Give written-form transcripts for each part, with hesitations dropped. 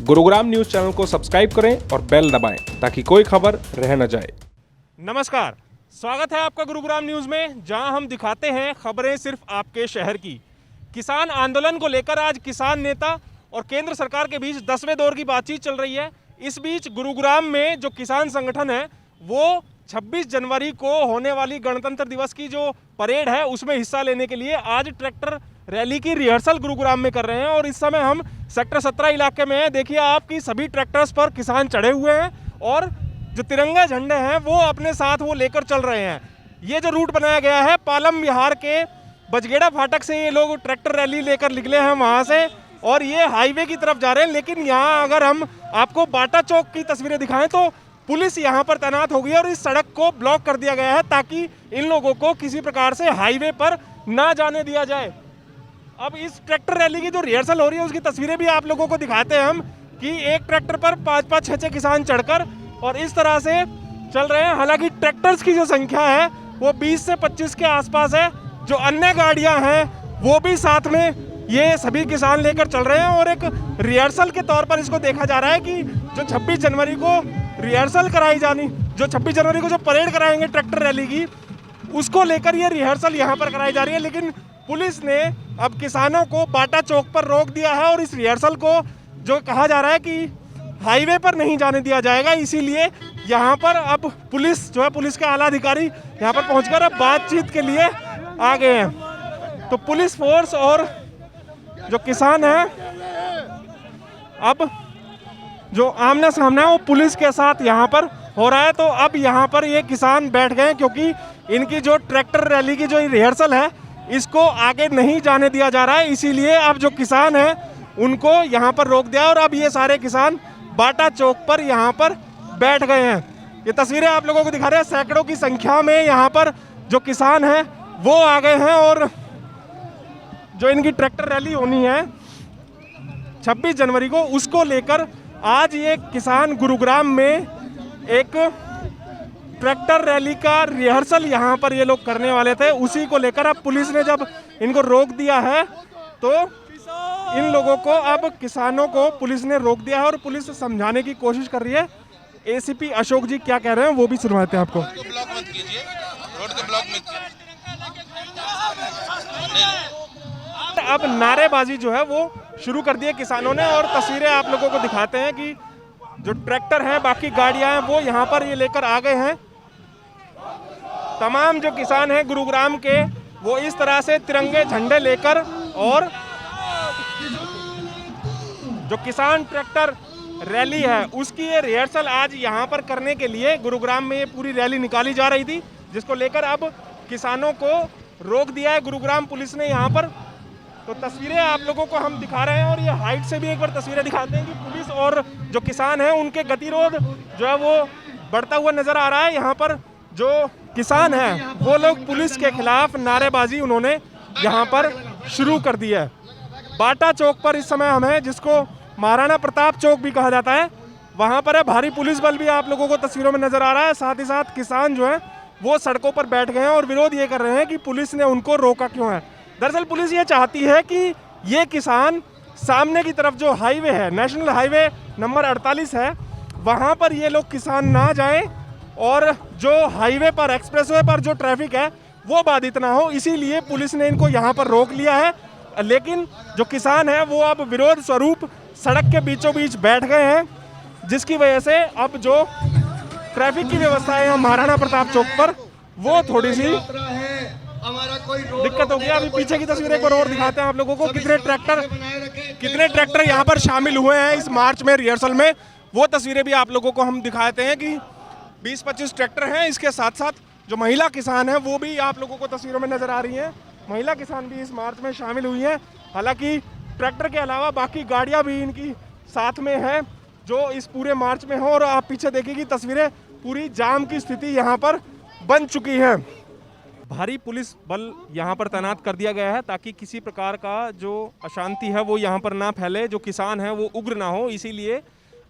Gurugram news channel को subscribe करें और बेल दबाएं ताकि कोई खबर रह न जाए। नमस्कार, स्वागत है आपका गुरुग्राम न्यूज में, जहां हम दिखाते हैं खबरें सिर्फ आपके शहर की। किसान आंदोलन को लेकर आज किसान नेता और केंद्र सरकार के बीच 10वें दौर की बातचीत चल रही है। इस बीच गुरुग्राम में जो किसान संगठन है वो 26 जनवरी को होने वाली गणतंत्र दिवस की जो परेड है उसमें हिस्सा लेने के लिए आज ट्रैक्टर रैली की रिहर्सल गुरुग्राम में कर रहे हैं। और इस समय हम सेक्टर 17 इलाके में हैं। देखिए आपकी सभी ट्रैक्टर्स पर किसान चढ़े हुए हैं और जो तिरंगा झंडे हैं वो अपने साथ वो लेकर चल रहे हैं। ये जो रूट बनाया गया है पालम विहार के बजगेड़ा फाटक से ये लोग ट्रैक्टर रैली लेकर निकले हैं वहाँ से, और ये हाईवे की तरफ जा रहे हैं। लेकिन यहाँ अगर हम आपको बाटा चौक की तस्वीरें दिखाएं तो पुलिस यहाँ पर तैनात हो गई है और इस सड़क को ब्लॉक कर दिया गया है ताकि इन लोगों को किसी प्रकार से हाईवे पर ना जाने दिया जाए। अब इस ट्रैक्टर रैली की जो रिहर्सल हो रही है उसकी तस्वीरें भी आप लोगों को दिखाते हैं हम कि एक ट्रैक्टर पर 5-5, 6-6 किसान चढ़कर और इस तरह से चल रहे हैं। हालांकि ट्रैक्टर्स की जो संख्या है वो 20 से 25 के आसपास है। जो अन्य गाड़ियां हैं वो भी साथ में ये सभी किसान लेकर चल रहे हैं और एक रिहर्सल के तौर पर इसको देखा जा रहा है कि जो 26 जनवरी को रिहर्सल कराई जानी, जो 26 जनवरी को जो परेड कराएंगे ट्रैक्टर रैली की, उसको लेकर ये रिहर्सल यहाँ पर कराई जा रही है। लेकिन पुलिस ने अब किसानों को बाटा चौक पर रोक दिया है और इस रिहर्सल को जो कहा जा रहा है कि हाईवे पर नहीं जाने दिया जाएगा, इसीलिए यहाँ पर अब पुलिस जो है, पुलिस के आला अधिकारी यहाँ पर पहुंचकर अब बातचीत के लिए आ गए हैं। तो पुलिस फोर्स और जो किसान हैं अब जो आमना सामना है वो पुलिस के साथ यहाँ पर हो रहा है। तो अब यहाँ पर ये किसान बैठ गए हैं क्योंकि इनकी जो ट्रैक्टर रैली की जो रिहर्सल है इसको आगे नहीं जाने दिया जा रहा है, इसीलिए अब जो किसान हैं उनको यहाँ पर रोक दिया और अब ये सारे किसान बाटा चौक पर यहाँ पर बैठ गए हैं। ये तस्वीरें आप लोगों को दिखा रहे हैं, सैकड़ों की संख्या में यहाँ पर जो किसान हैं वो आ गए हैं और जो इनकी ट्रैक्टर रैली होनी है 26 जनवरी को, उसको लेकर आज ये किसान गुरुग्राम में एक ट्रैक्टर रैली का रिहर्सल यहाँ पर ये लोग करने वाले थे। उसी को लेकर अब पुलिस ने जब इनको रोक दिया है तो इन लोगों को, अब किसानों को पुलिस ने रोक दिया है और पुलिस समझाने की कोशिश कर रही है। एसीपी अशोक जी क्या कह रहे हैं वो भी सुनवाते हैं आपको। अब नारेबाजी जो है वो शुरू कर दी है किसानों ने और तस्वीरें आप लोगों को दिखाते हैं कि जो ट्रैक्टर हैं, बाकी गाड़ियां हैं वो यहाँ पर ये लेकर आ गए हैं। तमाम जो किसान हैं गुरुग्राम के वो इस तरह से तिरंगे झंडे लेकर, और जो किसान ट्रैक्टर रैली है उसकी ये रिहर्सल आज यहाँ पर करने के लिए गुरुग्राम में ये पूरी रैली निकाली जा रही थी, जिसको लेकर अब किसानों को रोक दिया है गुरुग्राम पुलिस ने यहाँ पर। तो तस्वीरें आप लोगों को हम दिखा रहे हैं और ये हाइट से भी एक बार तस्वीरें दिखाते हैं कि पुलिस और जो किसान हैं उनके गतिरोध जो है वो बढ़ता हुआ नजर आ रहा है। यहाँ पर जो किसान हैं वो लोग पुलिस के खिलाफ नारेबाजी उन्होंने यहाँ पर शुरू कर दी है। बाटा चौक पर इस समय हम हैं, जिसको महाराणा प्रताप चौक भी कहा जाता है, वहाँ पर है भारी पुलिस बल भी आप लोगों को तस्वीरों में नजर आ रहा है। साथ ही साथ किसान जो है वो सड़कों पर बैठ गए हैं और विरोध ये कर रहे हैं कि पुलिस ने उनको रोका क्यों है। दरअसल पुलिस ये चाहती है कि ये किसान सामने की तरफ जो हाईवे है, नेशनल हाईवे नंबर 48 है, वहाँ पर ये लोग किसान ना जाएं और जो हाईवे पर, एक्सप्रेसवे पर जो ट्रैफिक है वो बाधित ना हो, इसीलिए पुलिस ने इनको यहाँ पर रोक लिया है। लेकिन जो किसान हैं वो अब विरोध स्वरूप सड़क के बीचों बीच बैठ गए हैं, जिसकी वजह से अब जो ट्रैफिक की व्यवस्था है महाराणा प्रताप चौक पर वो थोड़ी सी दिक्कत हो गई। अभी पीछे की तस्वीरें एक बार और दिखाते हैं आप लोगों को, कितने ट्रैक्टर यहाँ पर शामिल हुए हैं इस मार्च में, रिहर्सल में। वो तस्वीरें भी आप लोगों को हम दिखाते हैं कि 20-25 ट्रैक्टर हैं। इसके साथ साथ जो महिला किसान हैं वो भी आप लोगों को तस्वीरों में नजर आ रही हैं। महिला किसान भी इस मार्च में शामिल हुई हैं। हालांकि ट्रैक्टर के अलावा बाकी गाड़ियाँ भी इनकी साथ में हैं जो इस पूरे मार्च में हो। और आप पीछे देखिए तस्वीरें, पूरी जाम की स्थिति यहाँ पर बन चुकी है। भारी पुलिस बल यहाँ पर तैनात कर दिया गया है ताकि किसी प्रकार का जो अशांति है वो यहाँ पर ना फैले, जो किसान हैं वो उग्र ना हो। इसीलिए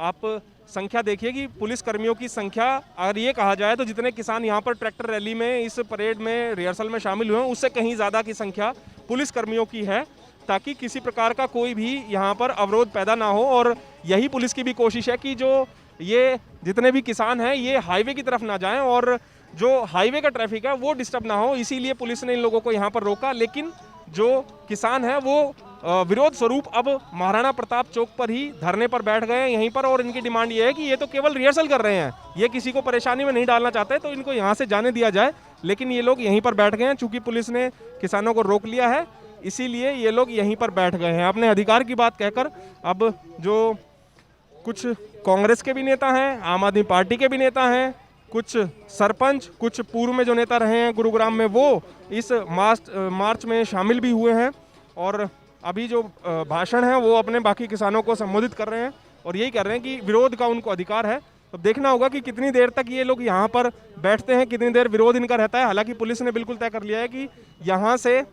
आप संख्या देखिए कि पुलिस कर्मियों की संख्या, अगर ये कहा जाए तो जितने किसान यहाँ पर ट्रैक्टर रैली में, इस परेड में, रिहर्सल में शामिल हुए हैं, उससे कहीं ज़्यादा की संख्या पुलिस कर्मियों की है। ताकि किसी प्रकार का कोई भी यहाँ पर अवरोध पैदा ना हो। और यही पुलिस की भी कोशिश है कि जो ये जितने भी किसान हैं ये हाईवे की तरफ ना जाएं और जो हाईवे का ट्रैफिक है वो डिस्टर्ब ना हो, इसीलिए पुलिस ने इन लोगों को यहाँ पर रोका। लेकिन जो किसान हैं वो विरोध स्वरूप अब महाराणा प्रताप चौक पर ही धरने पर बैठ गए हैं यहीं पर। और इनकी डिमांड ये है कि ये तो केवल रिहर्सल कर रहे हैं, ये किसी को परेशानी में नहीं डालना चाहते, तो इनको यहाँ से जाने दिया जाए। लेकिन ये लोग यहीं पर बैठ गए हैं, चूंकि पुलिस ने किसानों को रोक लिया है इसीलिए ये लोग यहीं पर बैठ गए हैं अपने अधिकार की बात कहकर। अब जो कुछ कांग्रेस के भी नेता हैं, आम आदमी पार्टी के भी नेता हैं, कुछ सरपंच, कुछ पूर्व में जो नेता रहे हैं गुरुग्राम में, वो इस मार्च में शामिल भी हुए हैं। और अभी जो भाषण है वो अपने बाकी किसानों को संबोधित कर रहे हैं और यही कह रहे हैं कि विरोध का उनको अधिकार है। तो देखना होगा कि कितनी देर तक ये लोग यहाँ पर बैठते हैं, कितनी देर विरोध इनका रहता है। हालांकि पुलिस ने बिल्कुल तय कर लिया है कि यहाँ से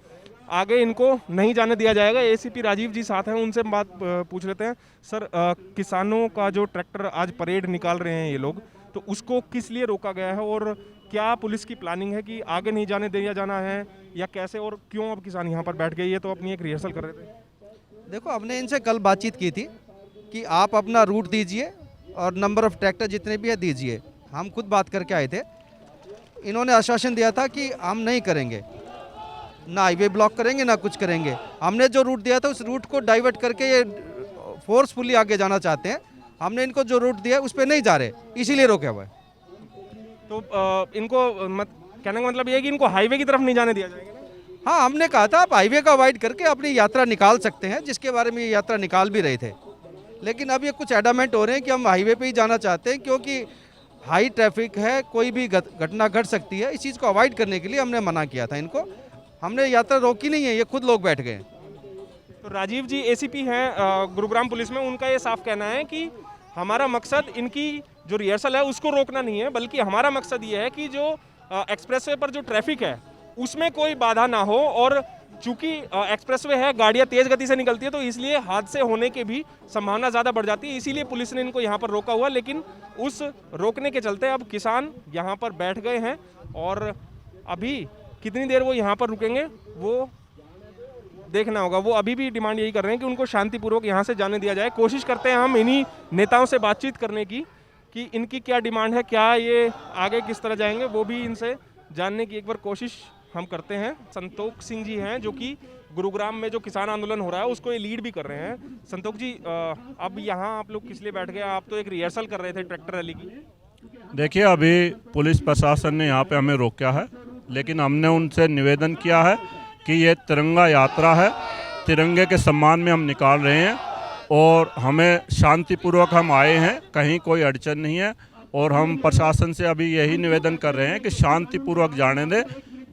आगे इनको नहीं जाने दिया जाएगा। एसीपी राजीव जी साथ हैं, उनसे बात पूछ लेते हैं। सर, किसानों का जो ट्रैक्टर आज परेड निकाल रहे हैं ये लोग, तो उसको किस लिए रोका गया है और क्या पुलिस की प्लानिंग है कि आगे नहीं जाने दिया जाना है या कैसे, और क्यों अब किसान यहाँ पर बैठ गए? ये तो अपनी एक रिहर्सल कर रहे थे। देखो, हमने इनसे कल बातचीत की थी कि आप अपना रूट दीजिए और नंबर ऑफ ट्रैक्टर जितने भी है दीजिए। हम खुद बात करके आए थे। इन्होंने आश्वासन दिया था कि हम नहीं करेंगे, ना हाईवे ब्लॉक करेंगे ना कुछ करेंगे। हमने जो रूट दिया था उस रूट को डाइवर्ट करके ये फोर्सफुली आगे जाना चाहते हैं। हमने इनको जो रूट दिया उस पर नहीं जा रहे, इसीलिए रोके हुए। तो इनको कहने का मतलब ये है कि इनको हाईवे की तरफ नहीं जाने दिया जाएगा ना? हाँ, हमने कहा था आप हाईवे का अवॉइड करके अपनी यात्रा निकाल सकते हैं, जिसके बारे में ये यात्रा निकाल भी रहे थे। लेकिन अब ये कुछ एडामेंट हो रहे हैं कि हम हाईवे पे ही जाना चाहते हैं क्योंकि हाई ट्रैफिक है, कोई भी घटना घट सकती है। इस चीज़ को अवॉइड करने के लिए हमने मना किया था इनको। हमने यात्रा रोकी नहीं है, ये खुद लोग बैठ गए। तो राजीव जी एसीपी हैं गुरुग्राम पुलिस में, उनका ये साफ कहना है कि हमारा मकसद इनकी जो रिहर्सल है उसको रोकना नहीं है, बल्कि हमारा मकसद ये है कि जो एक्सप्रेसवे पर जो ट्रैफिक है उसमें कोई बाधा ना हो। और चूंकि एक्सप्रेसवे है, गाड़ियां तेज गति से निकलती है, तो इसलिए हादसे होने की भी संभावना ज़्यादा बढ़ जाती है। इसीलिए पुलिस ने इनको यहाँ पर रोका हुआ। लेकिन उस रोकने के चलते अब किसान यहाँ पर बैठ गए हैं और अभी कितनी देर वो यहाँ पर रुकेंगे वो देखना होगा। वो अभी भी डिमांड यही कर रहे हैं कि उनको शांतिपूर्वक यहाँ से जाने दिया जाए। कोशिश करते हैं हम इन्हीं नेताओं से बातचीत करने की कि इनकी क्या डिमांड है, क्या ये आगे किस तरह जाएंगे, वो भी इनसे जानने की एक बार कोशिश हम करते हैं। संतोख सिंह जी हैं जो कि गुरुग्राम में जो किसान आंदोलन हो रहा है उसको ये लीड भी कर रहे हैं। संतोख जी, अब यहाँ आप लोग किस लिए बैठ गए? आप तो एक रिहर्सल कर रहे थे ट्रैक्टर रैली की। देखिए, अभी पुलिस प्रशासन ने यहाँ पे हमें रोका है, लेकिन हमने उनसे निवेदन किया है कि ये तिरंगा यात्रा है, तिरंगे के सम्मान में हम निकाल रहे हैं और हमें शांतिपूर्वक हम आए हैं, कहीं कोई अड़चन नहीं है। और हम प्रशासन से अभी यही निवेदन कर रहे हैं कि शांतिपूर्वक जाने दें।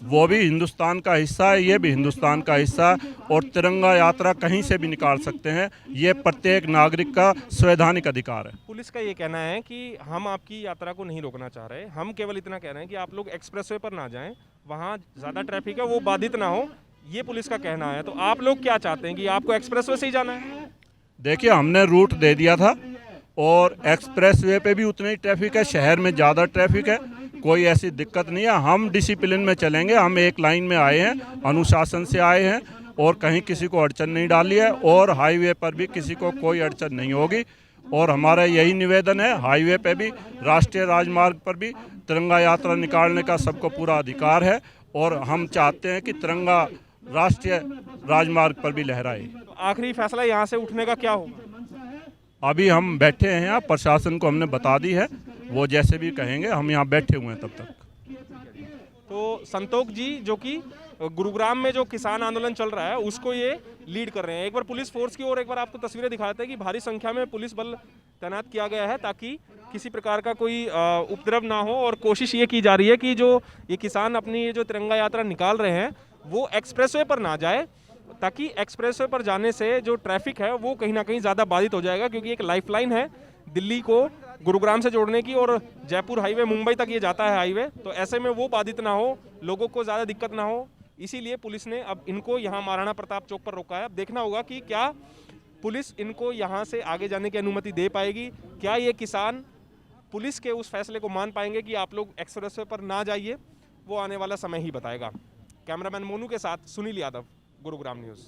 वो भी हिंदुस्तान का हिस्सा है, ये भी हिंदुस्तान का हिस्सा है और तिरंगा यात्रा कहीं से भी निकाल सकते हैं। ये प्रत्येक नागरिक का संवैधानिक अधिकार है। पुलिस का ये कहना है कि हम आपकी यात्रा को नहीं रोकना चाह रहे, हम केवल इतना कह रहे हैं कि आप लोग एक्सप्रेसवे पर ना जाएं, वहाँ ज़्यादा ट्रैफिक है, वो बाधित ना हो, ये पुलिस का कहना है। तो आप लोग क्या चाहते हैं कि आपको एक्सप्रेसवे से ही जाना है? देखिए, हमने रूट दे दिया था और एक्सप्रेसवे पे भी उतनी ट्रैफिक है, शहर में ज़्यादा ट्रैफिक है, कोई ऐसी दिक्कत नहीं है। हम डिसिप्लिन में चलेंगे, हम एक लाइन में आए हैं, अनुशासन से आए हैं और कहीं किसी को अड़चन नहीं डाली है और हाईवे पर भी किसी को कोई अड़चन नहीं होगी। और हमारा यही निवेदन है, हाईवे पे भी, राष्ट्रीय राजमार्ग पर भी तिरंगा यात्रा निकालने का सबको पूरा अधिकार है और हम चाहते हैं कि तिरंगा राष्ट्रीय राजमार्ग पर भी लहराए। तो आखिरी फैसला यहाँ से उठने का क्या होगा? अभी हम बैठे हैं यहाँ, प्रशासन को हमने बता दी है, वो जैसे भी कहेंगे हम यहाँ बैठे हुए हैं तब तक। तो संतोख जी जो कि गुरुग्राम में जो किसान आंदोलन चल रहा है उसको ये लीड कर रहे हैं। एक बार पुलिस फोर्स की और एक बार आपको तस्वीरें दिखाते हैं कि भारी संख्या में पुलिस बल तैनात किया गया है ताकि किसी प्रकार का कोई उपद्रव ना हो। और कोशिश ये की जा रही है कि जो ये किसान अपनी ये जो तिरंगा यात्रा निकाल रहे हैं वो एक्सप्रेसवे पर ना जाए, ताकि एक्सप्रेसवे पर जाने से जो ट्रैफिक है वो कहीं ना कहीं ज़्यादा बाधित हो जाएगा, क्योंकि एक लाइफलाइन है दिल्ली को गुरुग्राम से जोड़ने की और जयपुर हाईवे, मुंबई तक ये जाता है हाईवे। तो ऐसे में वो बाधित ना हो, लोगों को ज़्यादा दिक्कत ना हो, इसीलिए पुलिस ने अब इनको यहाँ महाराणा प्रताप चौक पर रोका है। अब देखना होगा कि क्या पुलिस इनको यहाँ से आगे जाने की अनुमति दे पाएगी, क्या ये किसान पुलिस के उस फैसले को मान पाएंगे कि आप लोग एक्सप्रेसवे पर ना जाइए, वो आने वाला समय ही बताएगा। कैमरामैन मोनू के साथ सुनील यादव, गुरुग्राम न्यूज़।